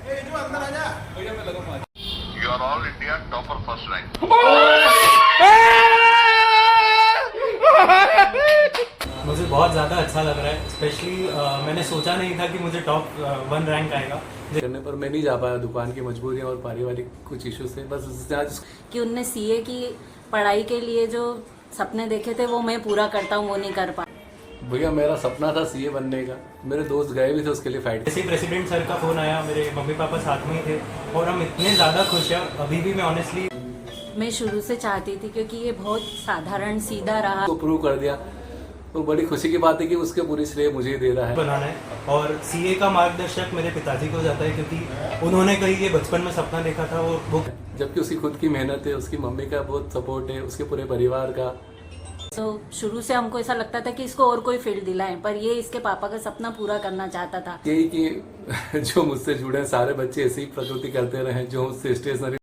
You are all India topper first rank. मुझे बहुत ज़्यादा अच्छा लग रहा है। स्पेशली मैंने सोचा नहीं था कि मुझे टॉप 1 रैंक आएगा करने पर मैं नहीं जा पाया, दुकान की मजबूरियां और पारिवारिक कुछ इश्यू से। बस आज कि उनने सीए की पढ़ाई के लिए जो सपने देखे थे वो मैं पूरा करता हूँ, वो नहीं कर पाया। भैया मेरा सपना था सीए बनने का, मेरे दोस्त गए भी थे उसके लिए फाइट। जैसे ही प्रेसिडेंट सर का फ़ोन आया, मेरे मम्मी पापा साथ में ही थे और हम इतने ज़्यादा खुश हैं अभी भी। मैं ऑनेस्टली मैं शुरू से चाहती थी, क्योंकि ये बहुत साधारण सीधा रहा। तो प्रूव कर दिया, तो बड़ी खुशी की बात है कि उसके पूरी श्रेय मुझे ही दे रहा है। बनाना है और सीए का मार्गदर्शक मेरे पिताजी को जाता है, क्योंकि उन्होंने कहीं ये बचपन में सपना देखा था वो जबकि उसकी खुद की मेहनत है, उसकी मम्मी का बहुत सपोर्ट है, उसके पूरे परिवार का। तो शुरू से हमको ऐसा लगता था कि इसको और कोई फील्ड दिलाएं, पर ये इसके पापा का सपना पूरा करना चाहता था। यही कि जो मुझसे जुड़े हैं सारे बच्चे ऐसी ही प्रकृति करते रहे, जो मुझसे स्टेशनरी।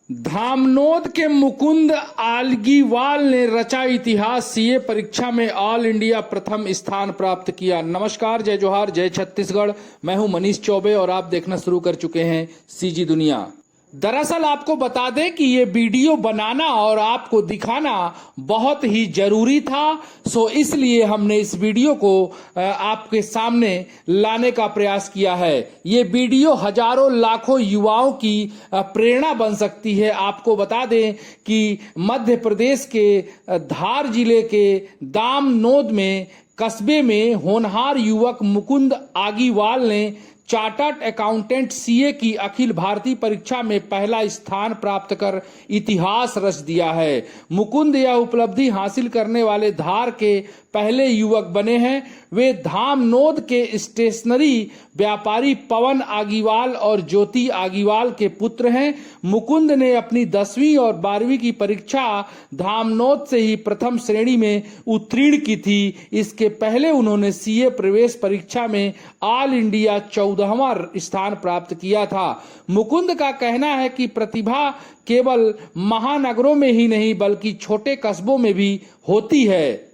धामनोद के मुकुंद आलगीवाल ने रचा इतिहास, सीए परीक्षा में ऑल इंडिया प्रथम स्थान प्राप्त किया। नमस्कार, जय जोहार, जय छत्तीसगढ़। मैं हूं मनीष चौबे और आप देखना शुरू कर चुके हैं सीजी दुनिया। दरअसल आपको बता दें कि ये वीडियो बनाना और आपको दिखाना बहुत ही जरूरी था, सो इसलिए हमने इस वीडियो को आपके सामने लाने का प्रयास किया है। ये वीडियो हजारों लाखों युवाओं की प्रेरणा बन सकती है। आपको बता दें कि मध्य प्रदेश के धार जिले के दामनोद में कस्बे में होनहार युवक मुकुंद आगीवाल ने चार्टर्ड अकाउंटेंट सीए की अखिल भारतीय परीक्षा में पहला स्थान प्राप्त कर इतिहास रच दिया है। मुकुंद यह उपलब्धि हासिल करने वाले धार के पहले युवक बने हैं। वे धामनोद के स्टेशनरी व्यापारी पवन आगीवाल और ज्योति आगीवाल के पुत्र हैं। मुकुंद ने अपनी 10वीं और 12वीं की परीक्षा धामनोद से ही प्रथम श्रेणी में उत्तीर्ण की थी। इसके पहले उन्होंने सीए प्रवेश परीक्षा में ऑल इंडिया 14वां स्थान प्राप्त किया था। मुकुंद का कहना है कि प्रतिभा केवल महानगरों में ही नहीं बल्कि छोटे कस्बों में भी होती है।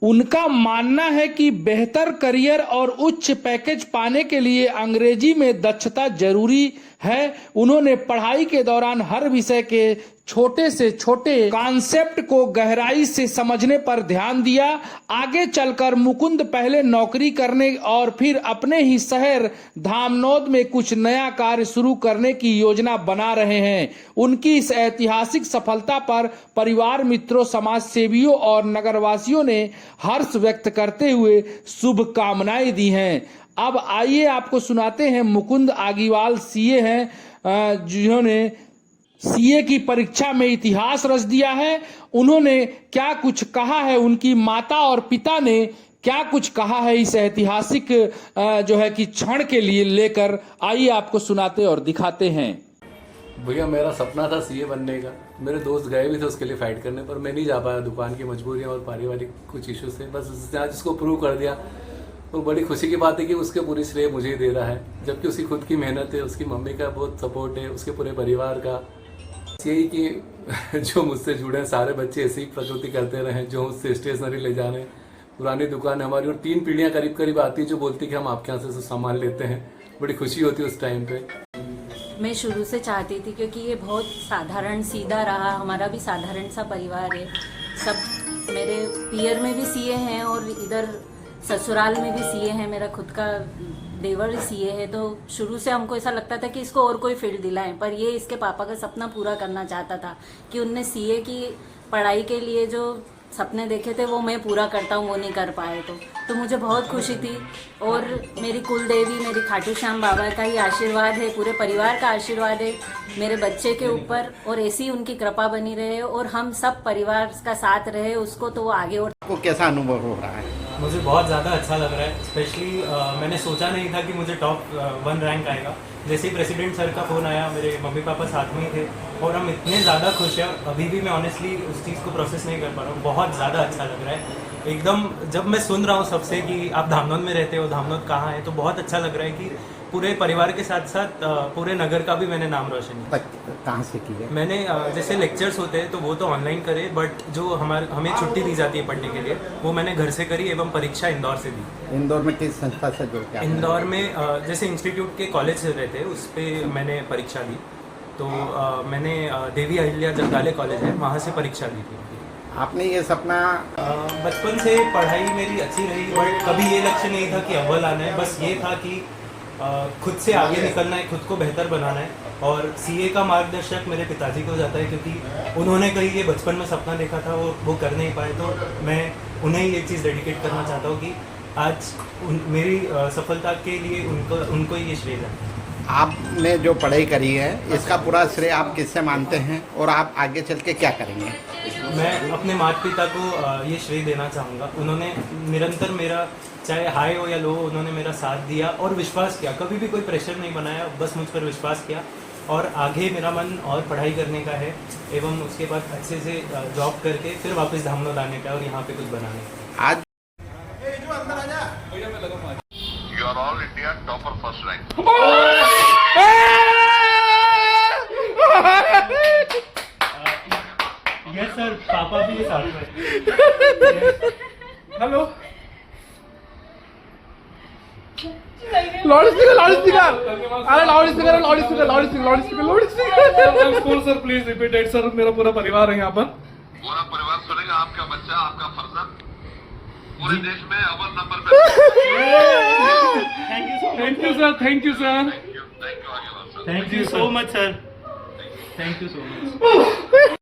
उनका मानना है कि बेहतर करियर और उच्च पैकेज पाने के लिए अंग्रेजी में दक्षता जरूरी है। उन्होंने पढ़ाई के दौरान हर विषय के छोटे से छोटे कॉन्सेप्ट को गहराई से समझने पर ध्यान दिया। आगे चलकर मुकुंद पहले नौकरी करने और फिर अपने ही शहर धामनोद में कुछ नया कार्य शुरू करने की योजना बना रहे हैं। उनकी इस ऐतिहासिक सफलता पर परिवार, मित्रों, समाज सेवियों और नगरवासियों ने हर्ष व्यक्त करते हुए शुभकामनाएं दी हैं। अब आइए आपको सुनाते हैं, मुकुंद आगीवाल सीए हैं जिन्होंने सीए की परीक्षा में इतिहास रच दिया है। उन्होंने क्या कुछ कहा है, उनकी माता और पिता ने क्या कुछ कहा है इस ऐतिहासिक जो है कि क्षण के लिए लेकर, आइए आपको सुनाते और दिखाते हैं। भैया मेरा सपना था सीए बनने का, मेरे दोस्त गए भी थे उसके लिए फाइट करने पर मैं नहीं जा पाया, दुकान की मजबूरियां और पारिवारिक कुछ इश्यू से। बस आज उसको प्रूव कर दिया, तो बड़ी खुशी की बात है कि उसके पूरी श्रेय मुझे ही दे रहा है। जबकि उसकी खुद की मेहनत है, उसकी मम्मी का बहुत सपोर्ट है, उसके पूरे परिवार का। यही कि जो मुझसे जुड़े हैं सारे बच्चे ऐसी ही प्रकृति करते रहे, जो मुझसे स्टेशनरी ले जा रहे हैं। पुरानी दुकान है हमारी और 3 पीढ़ियां करीब करीब आती है जो बोलती कि हम आपके यहाँ से सामान लेते हैं। बड़ी खुशी होती है उस टाइम पे। मैं शुरू से चाहती थी, क्योंकि ये बहुत साधारण सीधा रहा। हमारा भी साधारण सा परिवार है। सब मेरे पियर में भी सीए हैं और इधर ससुराल में भी सीए हैं। मेरा खुद का देवर सीए है। तो शुरू से हमको ऐसा लगता था कि इसको और कोई फील्ड दिलाएं, पर ये इसके पापा का सपना पूरा करना चाहता था कि उनने सीए की पढ़ाई के लिए जो सपने देखे थे वो मैं पूरा करता हूँ, वो नहीं कर पाए। तो मुझे बहुत खुशी थी। और मेरी कुल देवी, मेरी खाटू श्याम बाबा का ही आशीर्वाद है, पूरे परिवार का आशीर्वाद है मेरे बच्चे के ऊपर, और ऐसी उनकी कृपा बनी रहे और हम सब परिवार का साथ रहे उसको, तो वो आगे। और आपको कैसा अनुभव हो रहा है? मुझे बहुत ज़्यादा अच्छा लग रहा है। स्पेशली मैंने सोचा नहीं था कि मुझे टॉप 1 रैंक आएगा। जैसे ही प्रेसिडेंट सर का फ़ोन आया, मेरे मम्मी पापा साथ में ही थे और हम इतने ज़्यादा खुश हैं अभी भी। मैं ऑनेस्टली उस चीज़ को प्रोसेस नहीं कर पा रहा हूँ। बहुत ज़्यादा अच्छा लग रहा है एकदम। जब मैं सुन रहा हूँ सबसे कि आप धामनोद में रहते हो, धामनोद कहाँ है, तो बहुत अच्छा लग रहा है कि पूरे परिवार के साथ साथ पूरे नगर का भी मैंने नाम रोशन किया। कहाँ से की है? मैंने जैसे लेक्चर्स होते हैं तो वो तो ऑनलाइन करे, बट जो हमें छुट्टी दी जाती है पढ़ने के लिए वो मैंने घर से करी, एवं परीक्षा इंदौर से दी। इंदौर में किस संस्था से जुड़ के? इंदौर में जैसे इंस्टीट्यूट के कॉलेज से रहते उस पर मैंने परीक्षा दी, तो मैंने देवी अहिल्या जगदाले कॉलेज है वहाँ से परीक्षा दी थी। आपने ये सपना बचपन से पढ़ाई मेरी अच्छी रही, बट कभी ये लक्ष्य नहीं था कि अव्वल आना है। बस ये था कि खुद से आगे निकलना है, खुद को बेहतर बनाना है। और सीए का मार्गदर्शक मेरे पिताजी को जाता है, क्योंकि उन्होंने कहीं ये बचपन में सपना देखा था, वो कर नहीं पाए, तो मैं उन्हें ये चीज़ डेडिकेट करना चाहता हूँ कि आज मेरी सफलता के लिए उनको ही ये श्रेय जाता है। आपने जो पढ़ाई करी है इसका पूरा श्रेय आप किससे मानते हैं और आप आगे चल के क्या करेंगे? मैं अपने माता पिता को ये श्रेय देना चाहूँगा। उन्होंने निरंतर मेरा चाहे हाई हो या लो, उन्होंने मेरा साथ दिया और विश्वास किया। कभी भी कोई प्रेशर नहीं बनाया, बस मुझ पर विश्वास किया। और आगे मेरा मन और पढ़ाई करने का है, एवं उसके बाद अच्छे से जॉब करके फिर वापस धामनोद आने का और यहाँ पे कुछ बनाने का। आज You are all India topper first rank. Yes sir, पापा भी साथ में। हेलो लाउड स्पीकर अरे loud speaker school sir please repeat it sir. मेरा पूरा परिवार है यहाँ पर। पूरा परिवार सुनेगा, आपका बच्चा, आपका फर्जंद पूरे देश में अव्वल नंबर पे। Thank you sir. Thank you आगे बढ़ sir. Thank you so much sir, thank you so much.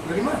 Garima